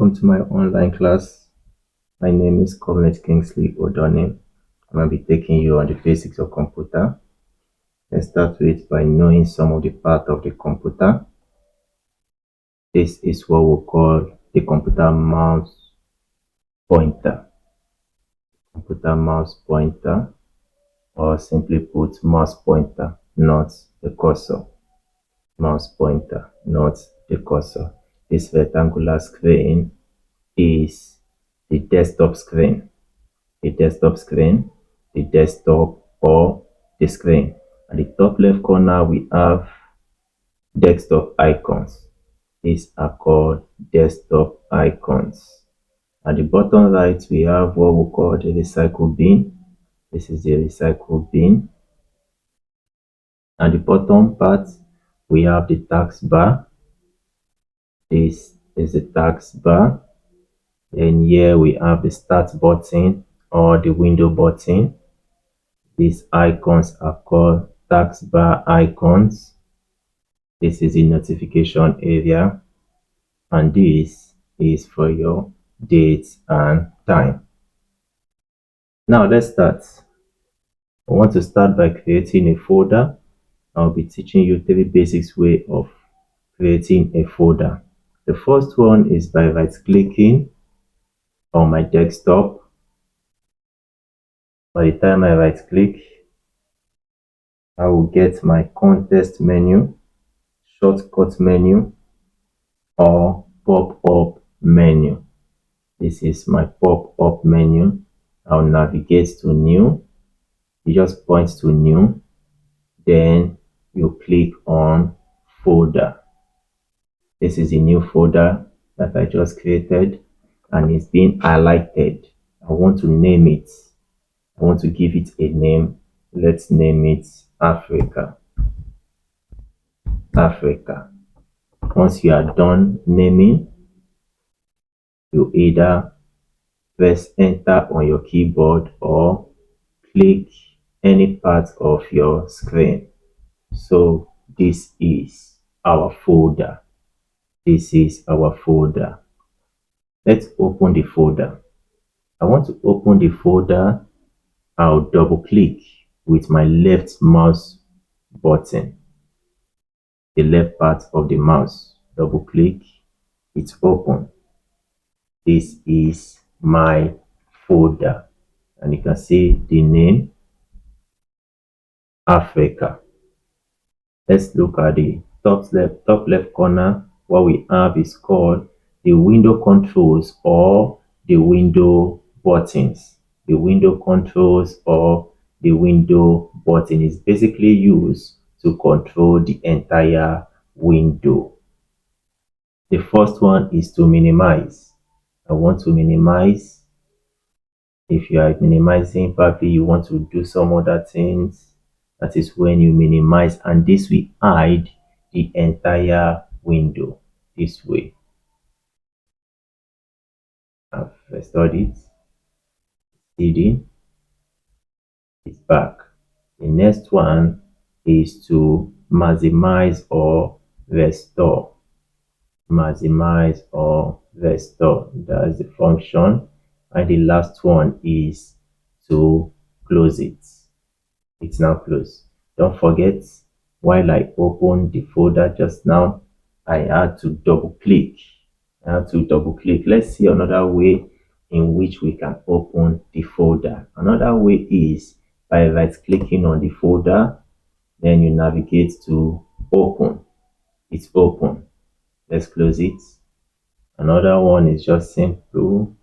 welcome to my online class. My name is Comrade Kingsley Odone. I'm going to be taking you on the basics of computer. Let's start with by knowing some of the parts of the computer. This is what we call the computer mouse pointer. Computer mouse pointer, or simply put, mouse pointer, not the cursor. Mouse pointer, not the cursor. This rectangular screen is the desktop screen. The desktop screen, the desktop or the screen. At the top left corner, we have desktop icons. These are called desktop icons. At the bottom right, we have what we call the recycle bin. This is the recycle bin. At the bottom part, we have the taskbar. This is the taskbar. Then here we have the start button or the window button. These icons are called taskbar icons. This is the notification area, and this is for your date and time. Now let's start. I want to start by creating a folder. I'll be teaching you 3 basic ways of creating a folder. The first one is by right-clicking on my desktop. By the time I right-click, I will get my context menu, shortcut menu, or pop-up menu. This is my pop-up menu. I'll navigate to new. You just point to new, then you click on folder. This is a new folder that I just created, and it's been highlighted. I want to name it. I want to give it a name. Let's name it Africa. Africa. Once you are done naming, you either press enter on your keyboard or click any part of your screen. So this is our folder. This is our folder. Let's open the folder. I want to open the folder. I'll double click with my left mouse button, the left part of the mouse. Double click, it's open. This is my folder, and you can see the name Africa. Let's look at the top left corner. What we have is called the window controls or the window buttons. The window controls or the window button is basically used to control the entire window. The first one is to minimize. I want to minimize. If you are minimizing, probably you want to do some other things. That is when you minimize, and this will hide the entire window this way. I've restored it. Hidden. It's back. The next one is to maximize or restore. Maximize or restore. That's the function. And the last one is to close it. It's now closed. Don't forget, while I opened the folder just now, I had to double click. Let's see another way in which we can open the folder. Another way is by right clicking on the folder, then you navigate to open. It's open. Let's close it. Another one is just simple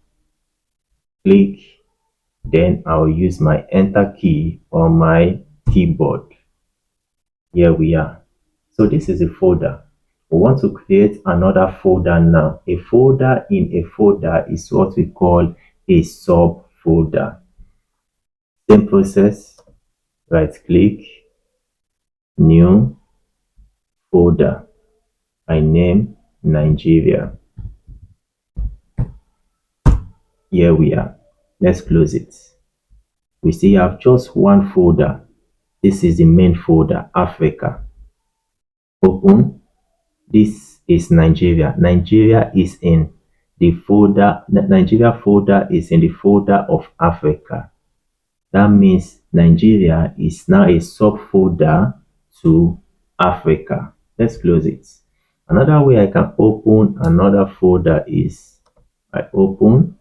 click, then I'll use my enter key on my keyboard. Here we are. So this is a folder. We want to create another folder now. A folder in a folder is what we call a subfolder. Same process. Right click, new folder. I name Nigeria. Here we are. Let's close it. We still have just one folder. This is the main folder, Africa. Open. This is Nigeria. Nigeria is in Nigeria folder is in the folder of Africa. That means Nigeria is now a subfolder to Africa. Let's close it. Another way I can open another folder is I open,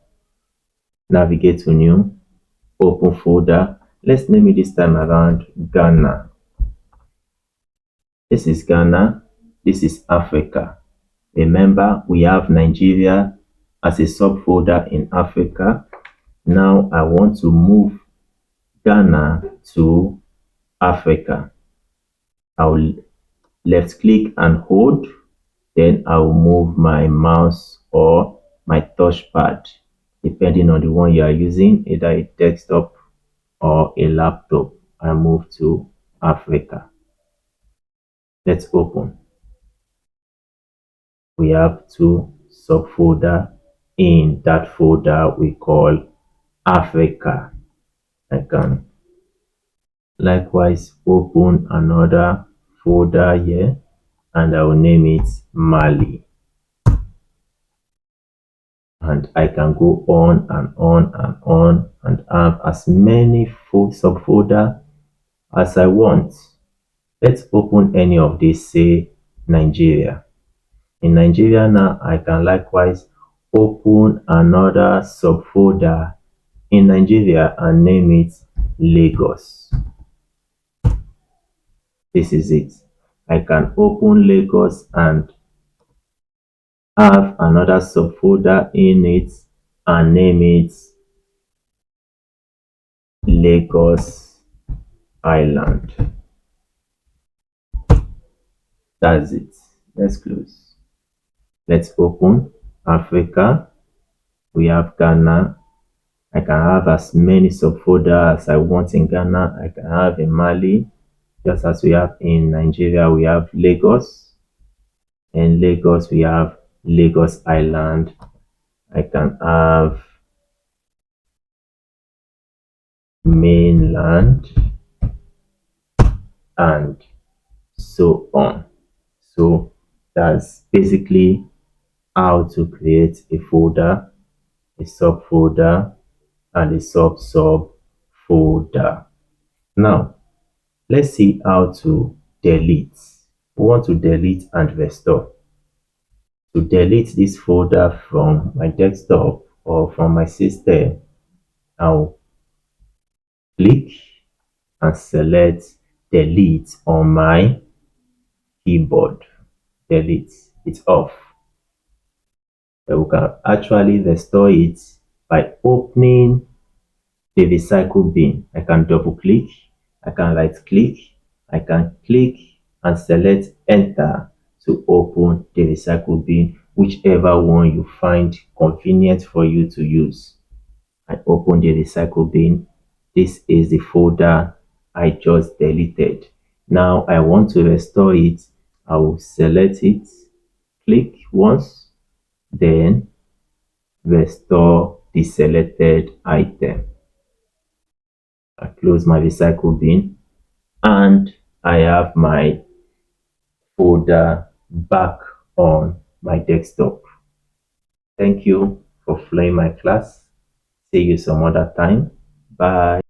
navigate to new, open folder. Let's name it this time around Ghana. This is Ghana. This is Africa. Remember, we have Nigeria as a subfolder in Africa. Now I want to move Ghana to Africa. I'll left click and hold, then I'll move my mouse or my touchpad depending on the one you are using, either a desktop or a laptop. I move to Africa. Let's open. We have two subfolder. In that folder we call Africa. I can likewise open another folder here and I will name it Mali. And I can go on and on and on and have as many subfolder as I want. Let's open any of these, say Nigeria. In Nigeria now, I can likewise open another subfolder in Nigeria and name it Lagos. This is it. I can open Lagos and have another subfolder in it and name it Lagos Island. That's it. Let's close. Let's open Africa. We have Ghana. I can have as many subfolders as I want in Ghana. I can have in Mali, just as we have in Nigeria. We have Lagos. In Lagos, we have Lagos Island. I can have mainland and so on. So that's basically how to create a folder, a subfolder, and a folder. Now, let's see how to delete. We want to delete and restore. To delete this folder from my desktop or from my system, I'll click and select delete on my keyboard. Delete, it's off. Then we can actually restore it by opening the recycle bin. I can double click, I can right click, I can click and select enter to open the recycle bin, whichever one you find convenient for you to use. I open the recycle bin. This is the folder I just deleted. Now I want to restore it. I will select it, click once, then restore the selected item. I close my recycle bin and I have my folder back on my desktop. Thank you for following my class. See you some other time. Bye.